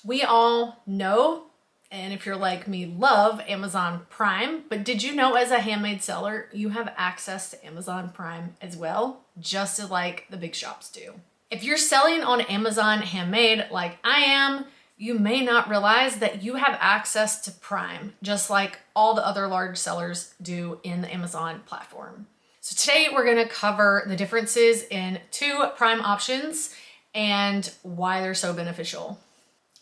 We all know, and if you're like me, love Amazon Prime, but did you know as a handmade seller, you have access to Amazon Prime as well, just as like the big shops do. If you're selling on Amazon Handmade like I am, you may not realize that you have access to Prime, just like all the other large sellers do in the Amazon platform. So today we're gonna cover the differences in two Prime options and why they're so beneficial.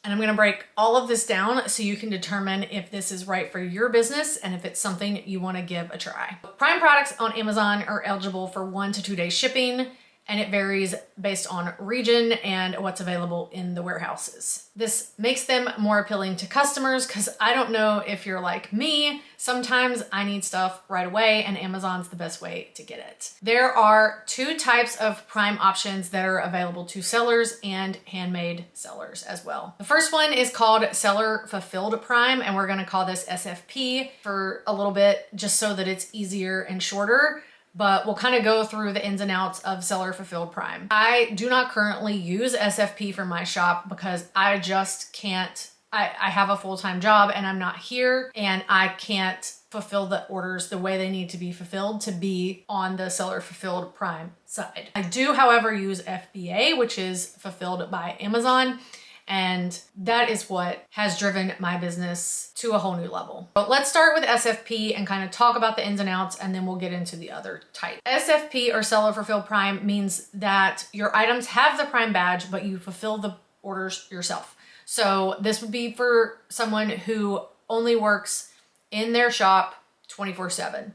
And I'm gonna break all of this down so you can determine if this is right for your business and if it's something you wanna give a try. Prime products on Amazon are eligible for 1 to 2 day shipping, and it varies based on region and what's available in the warehouses. This makes them more appealing to customers because I don't know if you're like me, sometimes I need stuff right away and Amazon's the best way to get it. There are two types of Prime options that are available to sellers and handmade sellers as well. The first one is called Seller Fulfilled Prime, and we're gonna call this SFP for a little bit just so that it's easier and shorter. But we'll kind of go through the ins and outs of Seller Fulfilled Prime. I do not currently use SFP for my shop because I just can't, I have a full-time job and I'm not here and I can't fulfill the orders the way they need to be fulfilled to be on the Seller Fulfilled Prime side. I do, however, use FBA, which is fulfilled by Amazon. And that is what has driven my business to a whole new level. But let's start with SFP and kind of talk about the ins and outs, and then we'll get into the other type. SFP, or Seller Fulfilled Prime, means that your items have the Prime badge, but you fulfill the orders yourself. So this would be for someone who only works in their shop 24/7.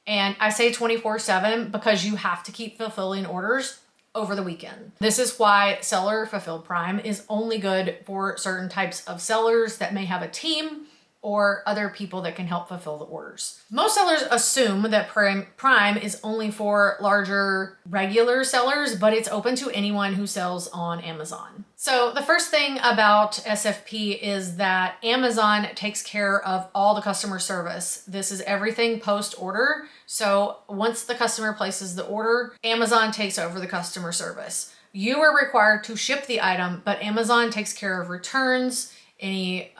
And I say 24/7 because you have to keep fulfilling orders over the weekend. This is why Seller Fulfilled Prime is only good for certain types of sellers that may have a team or other people that can help fulfill the orders. Most sellers assume that Prime is only for larger regular sellers, but it's open to anyone who sells on Amazon. So the first thing about SFP is that Amazon takes care of all the customer service. This is everything post-order. So once the customer places the order, Amazon takes over the customer service. You are required to ship the item, but Amazon takes care of returns, any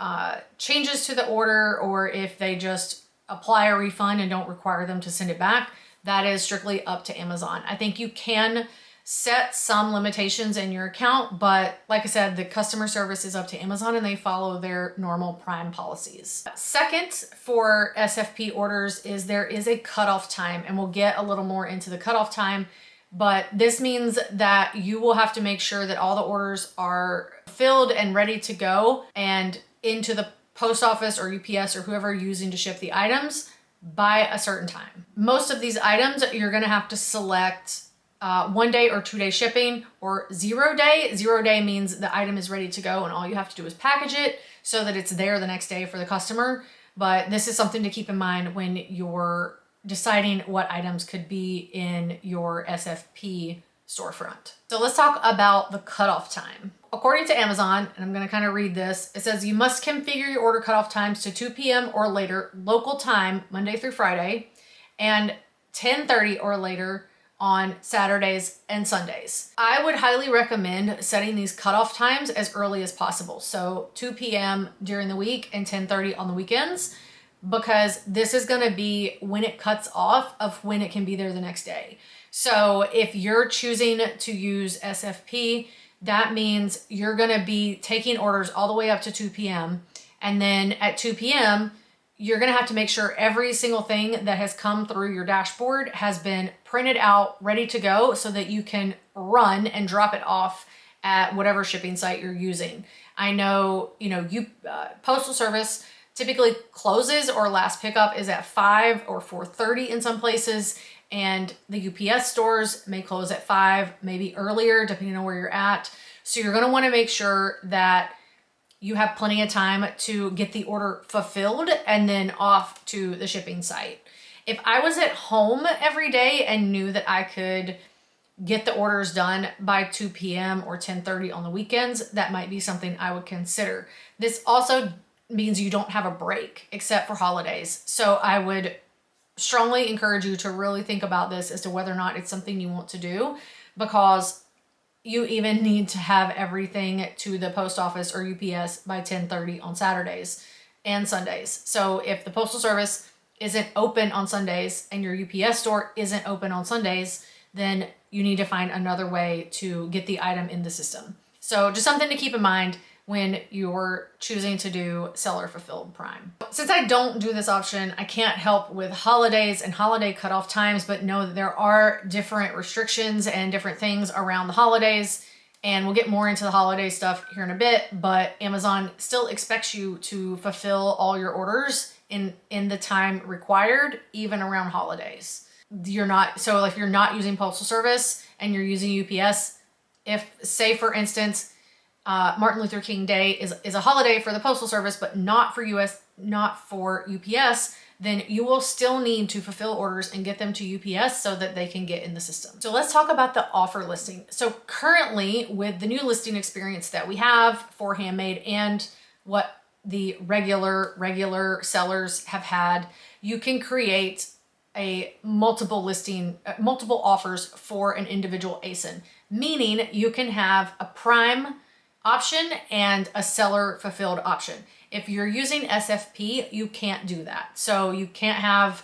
changes to the order, or if they just apply a refund and don't require them to send it back, that is strictly up to Amazon. I think you can set some limitations in your account, but like I said, the customer service is up to Amazon and they follow their normal Prime policies. Second, for SFP orders is there is a cutoff time, and we'll get a little more into the cutoff time, but this means that you will have to make sure that all the orders are filled and ready to go and into the post office or UPS or whoever you're using to ship the items by a certain time. Most of these items, you're gonna have to select 1 day or 2 day shipping or 0 day. 0 day means the item is ready to go and all you have to do is package it so that it's there the next day for the customer. But this is something to keep in mind when you're deciding what items could be in your SFP storefront. So let's talk about the cutoff time. According to Amazon, and I'm gonna kind of read this, it says you must configure your order cutoff times to 2 p.m. or later local time, Monday through Friday, and 10:30 or later on Saturdays and Sundays. I would highly recommend setting these cutoff times as early as possible. So 2 p.m. during the week and 10:30 on the weekends, because this is gonna be when it cuts off of when it can be there the next day. So if you're choosing to use SFP, that means you're gonna be taking orders all the way up to 2 p.m. And then at 2 p.m., you're gonna have to make sure every single thing that has come through your dashboard has been printed out, ready to go, so that you can run and drop it off at whatever shipping site you're using. I know, Postal Service typically closes or last pickup is at 5 or 4:30 in some places, and the UPS stores may close at 5, maybe earlier, depending on where you're at. So you're gonna wanna make sure that you have plenty of time to get the order fulfilled and then off to the shipping site. If I was at home every day and knew that I could get the orders done by 2 p.m. or 10:30 on the weekends, that might be something I would consider. This also means you don't have a break except for holidays. So I would strongly encourage you to really think about this as to whether or not it's something you want to do, because you even need to have everything to the post office or UPS by 10:30 on Saturdays and Sundays. So if the Postal Service isn't open on Sundays and your UPS store isn't open on Sundays, then you need to find another way to get the item in the system. So just something to keep in mind when you're choosing to do seller fulfilled Prime. Since I don't do this option, I can't help with holidays and holiday cutoff times, but know that there are different restrictions and different things around the holidays. And we'll get more into the holiday stuff here in a bit, but Amazon still expects you to fulfill all your orders in the time required, even around holidays. If you're not using Postal Service and you're using UPS, if, say for instance, Martin Luther King Day is a holiday for the Postal Service, but not for UPS, then you will still need to fulfill orders and get them to UPS so that they can get in the system. So let's talk about the offer listing. So currently, with the new listing experience that we have for Handmade and what the regular sellers have had, you can create a multiple offers for an individual ASIN, meaning you can have a Prime option and a seller fulfilled option. If you're using SFP, you can't do that. So you can't have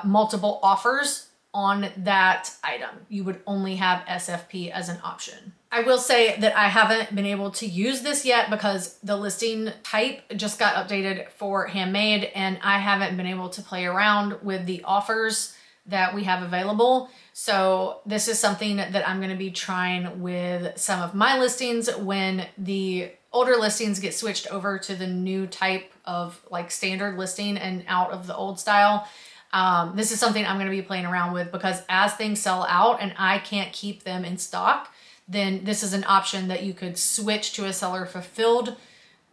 multiple offers on that item. You would only have SFP as an option. I will say that I haven't been able to use this yet because the listing type just got updated for Handmade and I haven't been able to play around with the offers that we have available. So this is something that I'm going to be trying with some of my listings when the older listings get switched over to the new type of like standard listing and out of the old style. This is something I'm going to be playing around with because as things sell out and I can't keep them in stock, then this is an option that you could switch to a seller fulfilled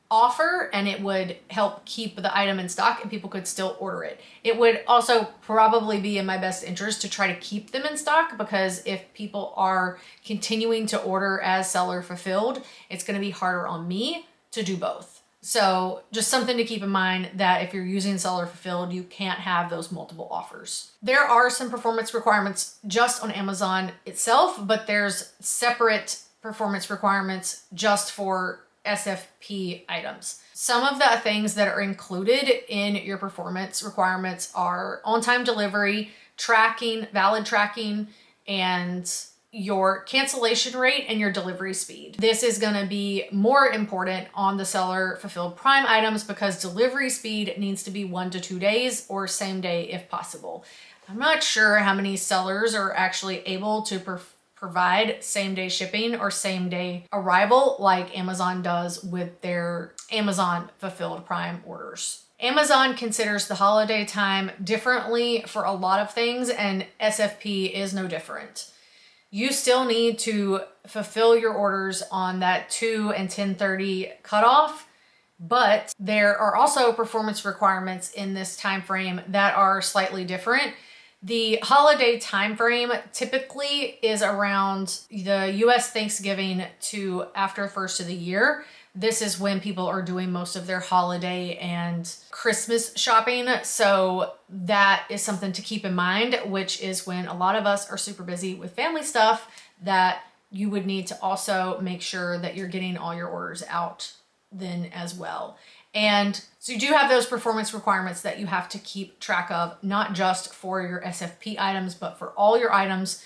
offer and it would help keep the item in stock and people could still order it. It would also probably be in my best interest to try to keep them in stock because if people are continuing to order as seller fulfilled, it's going to be harder on me to do both. So just something to keep in mind that if you're using seller fulfilled, you can't have those multiple offers. There are some performance requirements just on Amazon itself, but there's separate performance requirements just for SFP items. Some of the things that are included in your performance requirements are on-time delivery, tracking, valid tracking, and your cancellation rate and your delivery speed. This is going to be more important on the seller fulfilled Prime items because delivery speed needs to be 1 to 2 days or same day if possible. I'm not sure how many sellers are actually able to provide same day shipping or same day arrival like Amazon does with their Amazon fulfilled Prime orders. Amazon considers the holiday time differently for a lot of things and SFP is no different. You still need to fulfill your orders on that 2 and 10:30 cutoff, but there are also performance requirements in this time frame that are slightly different. The holiday time frame typically is around the US Thanksgiving to after first of the year. This is when people are doing most of their holiday and Christmas shopping. So that is something to keep in mind, which is when a lot of us are super busy with family stuff that you would need to also make sure that you're getting all your orders out then as well. And so you do have those performance requirements that you have to keep track of, not just for your SFP items, but for all your items.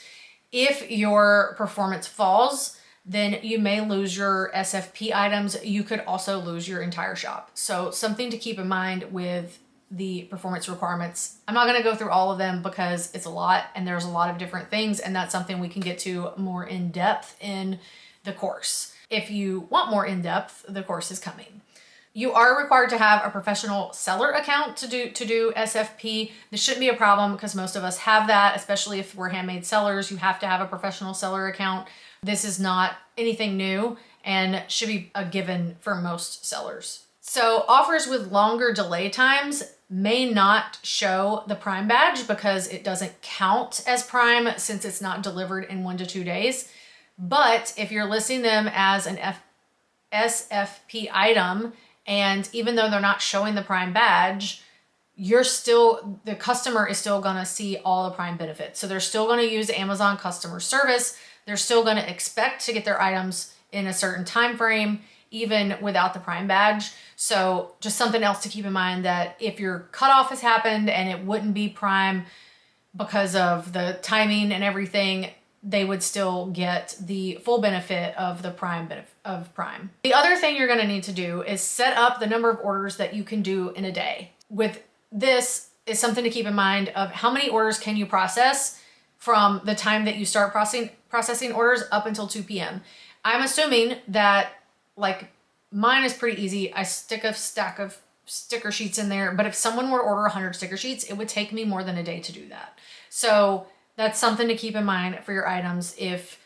If your performance falls, then you may lose your SFP items. You could also lose your entire shop. So something to keep in mind with the performance requirements. I'm not going to go through all of them because it's a lot and there's a lot of different things, and that's something we can get to more in depth in the course. If you want more in depth, the course is coming. You are required to have a professional seller account to do SFP. This shouldn't be a problem because most of us have that, especially if we're handmade sellers. You have to have a professional seller account. This is not anything new and should be a given for most sellers. So offers with longer delay times may not show the Prime badge because it doesn't count as Prime since it's not delivered in 1 to 2 days. But if you're listing them as an SFP item, and even though they're not showing the Prime badge, the customer is still gonna see all the Prime benefits. So they're still gonna use Amazon customer service, they're still going to expect to get their items in a certain time frame, even without the Prime badge. So just something else to keep in mind, that if your cutoff has happened and it wouldn't be Prime because of the timing and everything, they would still get the full benefit of the Prime Prime. The other thing you're gonna need to do is set up the number of orders that you can do in a day. With this is something to keep in mind of how many orders can you process from the time that you start processing orders up until 2 p.m. I'm assuming that, like, mine is pretty easy. I stick a stack of sticker sheets in there, but if someone were to order 100 sticker sheets, it would take me more than a day to do that. So that's something to keep in mind for your items. If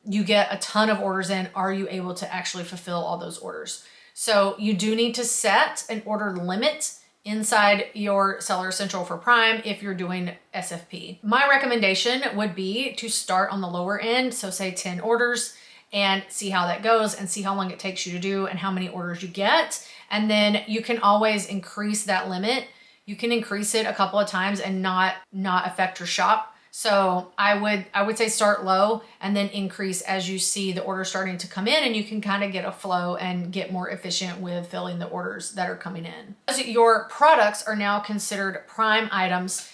you get a ton of orders in, are you able to actually fulfill all those orders? So you do need to set an order limit inside your Seller Central for Prime if you're doing SFP. My recommendation would be to start on the lower end, so say 10 orders, and see how that goes and see how long it takes you to do and how many orders you get. And then you can always increase that limit. You can increase it a couple of times and not affect your shop. So I would say start low and then increase as you see the orders starting to come in, and you can kind of get a flow and get more efficient with filling the orders that are coming in. As your products are now considered Prime items,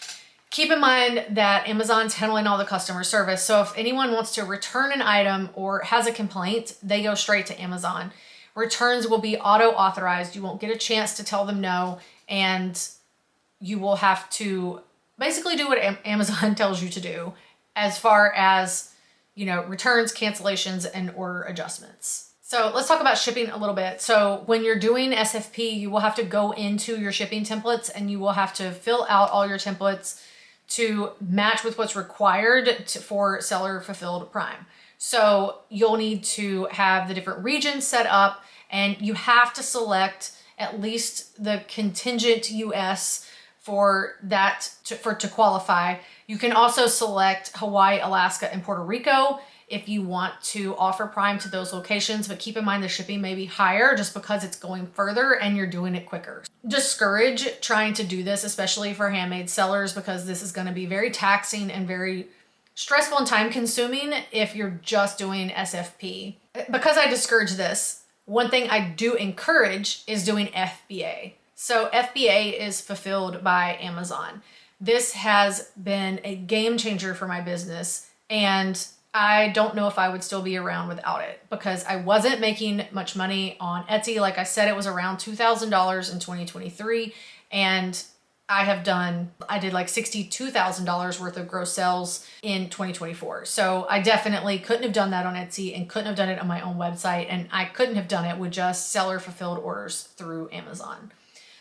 keep in mind that Amazon's handling all the customer service. So if anyone wants to return an item or has a complaint, they go straight to Amazon. Returns will be auto-authorized. You won't get a chance to tell them no, and you will have to basically do what Amazon tells you to do as far as, you know, returns, cancellations, and order adjustments. So let's talk about shipping a little bit. So when you're doing SFP, you will have to go into your shipping templates and you will have to fill out all your templates to match with what's required for Seller Fulfilled Prime. So you'll need to have the different regions set up, and you have to select at least the contingent US for that to qualify. You can also select Hawaii, Alaska, and Puerto Rico if you want to offer Prime to those locations, but keep in mind the shipping may be higher just because it's going further and you're doing it quicker. Discourage trying to do this, especially for handmade sellers, because this is going to be very taxing and very stressful and time consuming if you're just doing SFP. Because I discourage this, one thing I do encourage is doing FBA. So FBA is fulfilled by Amazon. This has been a game changer for my business, and I don't know if I would still be around without it, because I wasn't making much money on Etsy. Like I said, it was around $2,000 in 2023, and I did like $62,000 worth of gross sales in 2024. So I definitely couldn't have done that on Etsy and couldn't have done it on my own website, and I couldn't have done it with just seller fulfilled orders through Amazon.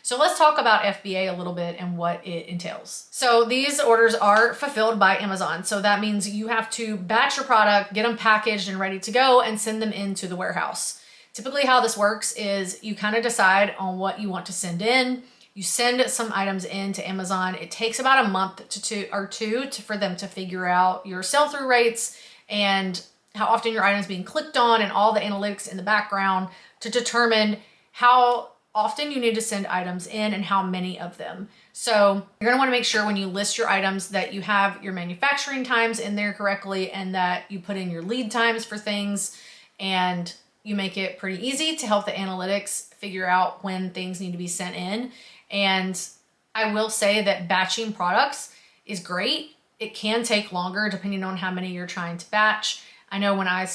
So let's talk about FBA a little bit and what it entails. So these orders are fulfilled by Amazon. So that means you have to batch your product, get them packaged and ready to go, and send them into the warehouse. Typically how this works is you kind of decide on what you want to send in. You send some items in to Amazon. It takes about a month to two for them to figure out your sell-through rates and how often your item is being clicked on and all the analytics in the background to determine how often you need to send items in and how many of them. So you're gonna wanna make sure when you list your items that you have your manufacturing times in there correctly and that you put in your lead times for things, and you make it pretty easy to help the analytics figure out when things need to be sent in. And I will say that batching products is great. It can take longer depending on how many you're trying to batch. I know when I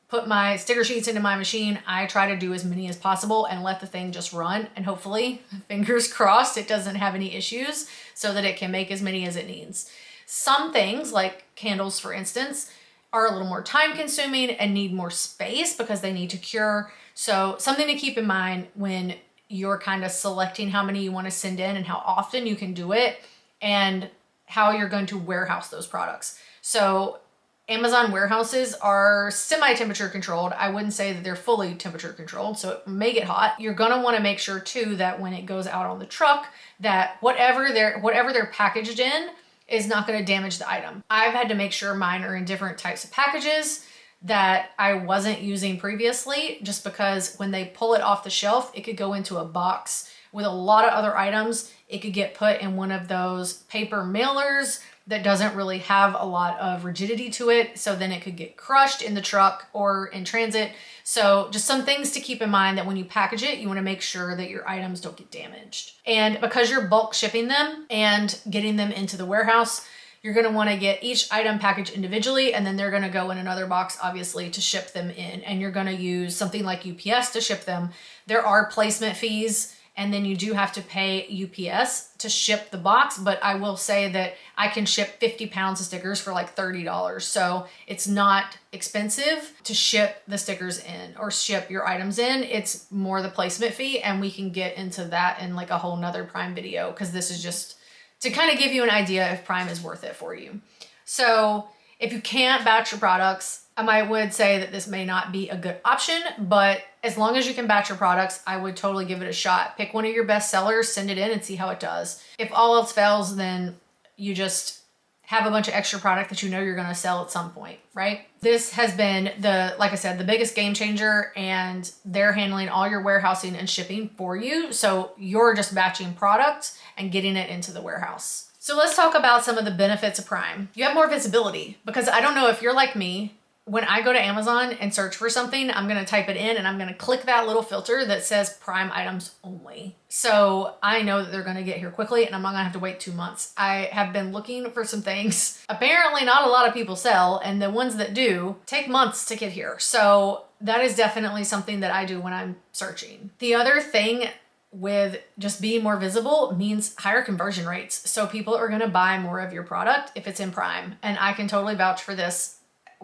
put my sticker sheets into my machine, I try to do as many as possible and let the thing just run, and hopefully, fingers crossed, it doesn't have any issues so that it can make as many as it needs. Some things, like candles for instance, are a little more time consuming and need more space because they need to cure. So something to keep in mind when you're kind of selecting how many you want to send in and how often you can do it and how you're going to warehouse those products. So Amazon warehouses are semi-temperature controlled. I wouldn't say that they're fully temperature controlled, so it may get hot. You're gonna wanna make sure too that when it goes out on the truck, that whatever they're packaged in is not gonna damage the item. I've had to make sure mine are in different types of packages that I wasn't using previously, just because when they pull it off the shelf, it could go into a box with a lot of other items. It could get put in one of those paper mailers that doesn't really have a lot of rigidity to it. So then it could get crushed in the truck or in transit. So just some things to keep in mind that when you package it, you want to make sure that your items don't get damaged. And because you're bulk shipping them and getting them into the warehouse, you're going to want to get each item packaged individually, and then they're going to go in another box, obviously, to ship them in. And you're going to use something like UPS to ship them. There are placement fees, and then you do have to pay UPS to ship the box. But I will say that I can ship 50 pounds of stickers for like $30. So it's not expensive to ship the stickers in or ship your items in. It's more the placement fee, and we can get into that in like a whole nother Prime video, because this is just to kind of give you an idea if Prime is worth it for you. So if you can't batch your products, I would say that this may not be a good option, but as long as you can batch your products, I would totally give it a shot. Pick one of your best sellers, send it in and see how it does. If all else fails, then you just have a bunch of extra product that you know you're going to sell at some point, right? This has been like I said, the biggest game changer, and they're handling all your warehousing and shipping for you. So you're just batching products and getting it into the warehouse. So let's talk about some of the benefits of Prime. You have more visibility, because I don't know if you're like me. When I go to Amazon and search for something, I'm going to type it in and I'm going to click that little filter that says Prime items only. So I know that they're going to get here quickly, and I'm not going to have to wait 2 months. I have been looking for some things. Apparently not a lot of people sell, and the ones that do take months to get here. So that is definitely something that I do when I'm searching. The other thing with just being more visible means higher conversion rates. So people are going to buy more of your product if it's in Prime. And I can totally vouch for this.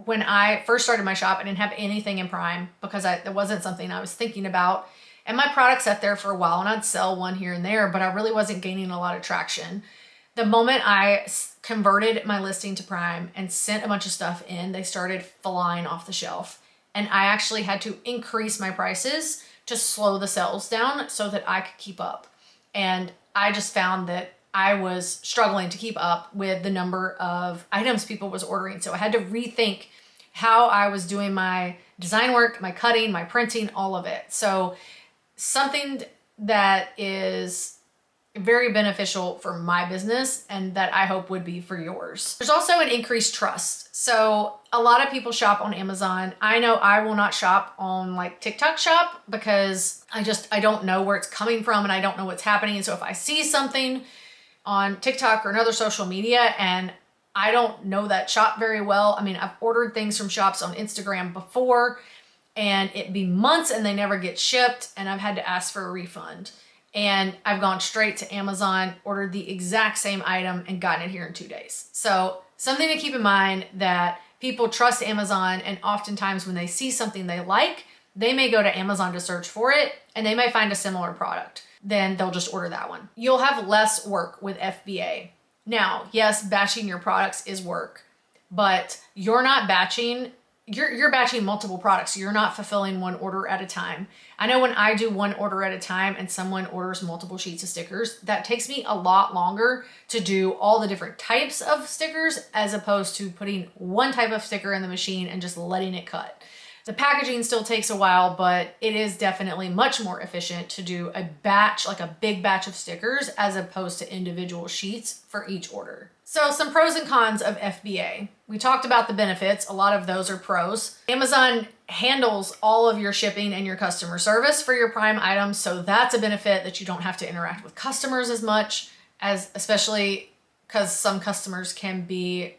When I first started my shop, I didn't have anything in Prime because that wasn't something I was thinking about. And my product sat there for a while, and I'd sell one here and there, but I really wasn't gaining a lot of traction. The moment I converted my listing to Prime and sent a bunch of stuff in, they started flying off the shelf. And I actually had to increase my prices to slow the sales down so that I could keep up. And I just found that I was struggling to keep up with the number of items people was ordering. So I had to rethink how I was doing my design work, my cutting, my printing, all of it. So something that is very beneficial for my business and that I hope would be for yours. There's also an increased trust. So a lot of people shop on Amazon. I know I will not shop on like TikTok shop because I don't know where it's coming from and I don't know what's happening. And so if I see something on TikTok or another social media and I don't know that shop very well, I mean, I've ordered things from shops on Instagram before and it'd be months and they never get shipped and I've had to ask for a refund. And I've gone straight to Amazon, ordered the exact same item and gotten it here in 2 days. So something to keep in mind that people trust Amazon, and oftentimes when they see something they like, they may go to Amazon to search for it and they may find a similar product. Then they'll just order that one. You'll have less work with FBA. Now, yes, batching your products is work, but you're not batching, you're batching multiple products. You're not fulfilling one order at a time. I know when I do one order at a time and someone orders multiple sheets of stickers, that takes me a lot longer to do all the different types of stickers as opposed to putting one type of sticker in the machine and just letting it cut. The packaging still takes a while, but it is definitely much more efficient to do a batch, like a big batch of stickers, as opposed to individual sheets for each order. So some pros and cons of FBA. We talked about the benefits. A lot of those are pros. Amazon handles all of your shipping and your customer service for your Prime items. So that's a benefit that you don't have to interact with customers as much, especially because some customers can be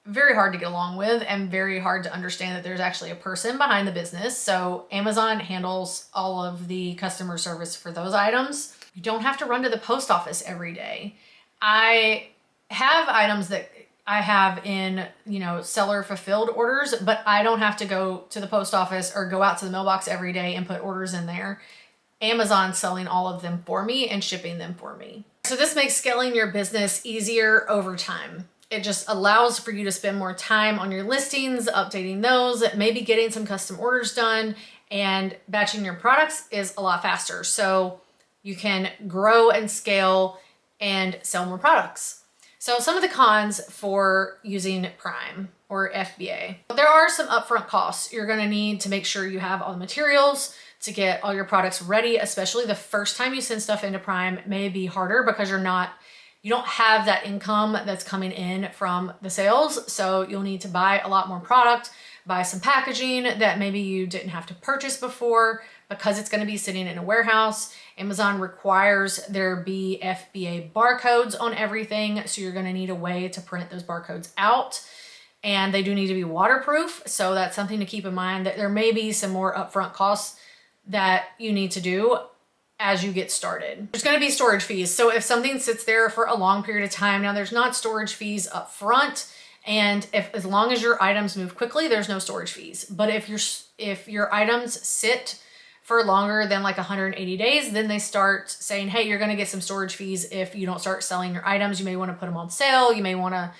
very hard to get along with and very hard to understand that there's actually a person behind the business. So Amazon handles all of the customer service for those items. You don't have to run to the post office every day. I have items that I have in, seller fulfilled orders, but I don't have to go to the post office or go out to the mailbox every day and put orders in there. Amazon's selling all of them for me and shipping them for me. So this makes scaling your business easier over time. It just allows for you to spend more time on your listings, updating those, maybe getting some custom orders done, and batching your products is a lot faster. So you can grow and scale and sell more products. So some of the cons for using Prime or FBA. There are some upfront costs. You're gonna need to make sure you have all the materials to get all your products ready, especially the first time you send stuff into Prime may be harder because you're not you don't have that income that's coming in from the sales. So you'll need to buy a lot more product, buy some packaging that maybe you didn't have to purchase before because it's going to be sitting in a warehouse. Amazon requires there be FBA barcodes on everything. So you're going to need a way to print those barcodes out. And they do need to be waterproof. So that's something to keep in mind, that there may be some more upfront costs that you need to do as you get started. There's going to be storage fees. So if something sits there for a long period of time, now there's not storage fees up front. And as long as your items move quickly, there's no storage fees. But if your items sit for longer than like 180 days, then they start saying, hey, you're going to get some storage fees if you don't start selling your items. You may want to put them on sale. You may want to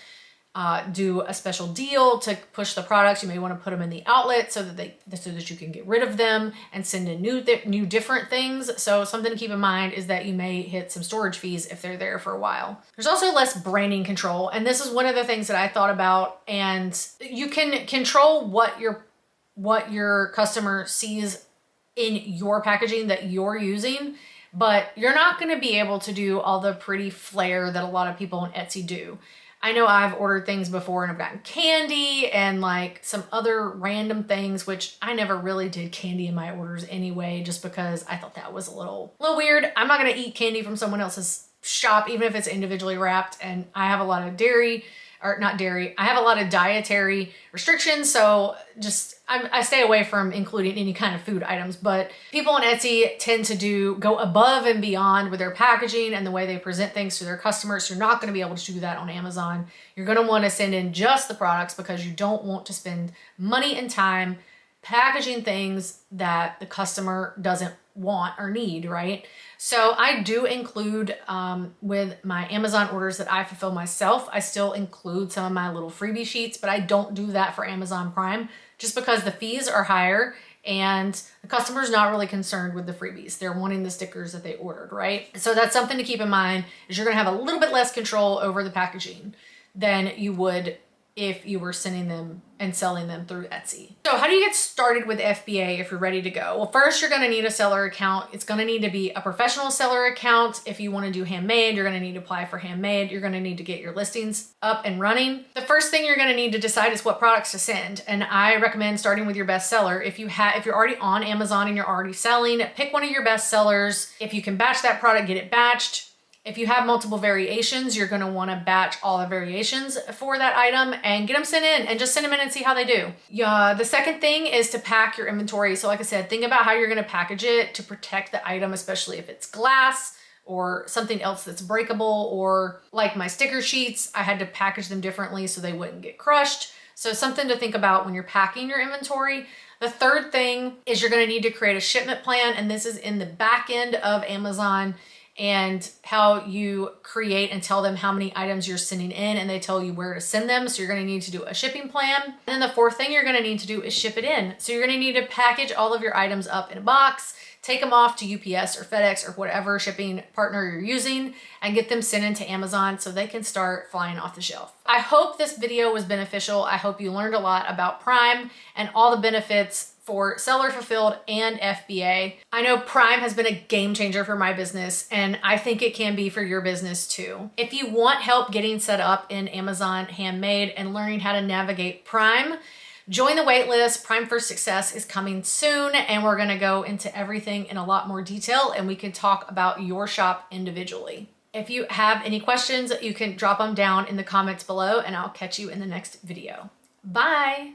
do a special deal to push the products. You may want to put them in the outlet so that you can get rid of them and send in new different things. So something to keep in mind is that you may hit some storage fees if they're there for a while. There's also less branding control. And this is one of the things that I thought about, and you can control what your customer sees in your packaging that you're using, but you're not going to be able to do all the pretty flair that a lot of people on Etsy do. I know I've ordered things before and I've gotten candy and like some other random things, which I never really did candy in my orders anyway, just because I thought that was a little weird. I'm not going to eat candy from someone else's shop, even if it's individually wrapped. And I have a lot of I have a lot of dietary restrictions. So I stay away from including any kind of food items, but people on Etsy tend to go above and beyond with their packaging and the way they present things to their customers. So you're not going to be able to do that on Amazon. You're going to want to send in just the products because you don't want to spend money and time packaging things that the customer doesn't want or need, right? So I do include with my Amazon orders that I fulfill myself, I still include some of my little freebie sheets, but I don't do that for Amazon Prime just because the fees are higher and the customer's not really concerned with the freebies. They're wanting the stickers that they ordered, right? So that's something to keep in mind, is you're gonna have a little bit less control over the packaging than you would if you were sending them and selling them through Etsy. So how do you get started with FBA if you're ready to go? Well, first you're gonna need a seller account. It's gonna need to be a professional seller account. If you wanna do Handmade, you're gonna need to apply for Handmade. You're gonna need to get your listings up and running. The first thing you're gonna need to decide is what products to send. And I recommend starting with your best seller. If you're already on Amazon and you're already selling, pick one of your best sellers. If you can batch that product, get it batched. If you have multiple variations, you're going to want to batch all the variations for that item and get them sent in and just send them in and see how they do. The second thing is to pack your inventory. So like I said, think about how you're going to package it to protect the item, especially if it's glass or something else that's breakable, or like my sticker sheets, I had to package them differently so they wouldn't get crushed. So something to think about when you're packing your inventory. The third thing is you're going to need to create a shipment plan, and this is in the back end of Amazon, and how you create and tell them how many items you're sending in, and they tell you where to send them. So you're going to need to do a shipping plan. And then the fourth thing you're going to need to do is ship it in. So you're going to need to package all of your items up in a box, take them off to UPS or FedEx or whatever shipping partner you're using, and get them sent into Amazon so they can start flying off the shelf. I hope this video was beneficial. I hope you learned a lot about Prime and all the benefits for seller fulfilled and FBA. I know Prime has been a game changer for my business, and I think it can be for your business too. If you want help getting set up in Amazon Handmade and learning how to navigate Prime, join the waitlist. Prime for Success is coming soon, and we're gonna go into everything in a lot more detail, and we can talk about your shop individually. If you have any questions, you can drop them down in the comments below, and I'll catch you in the next video. Bye.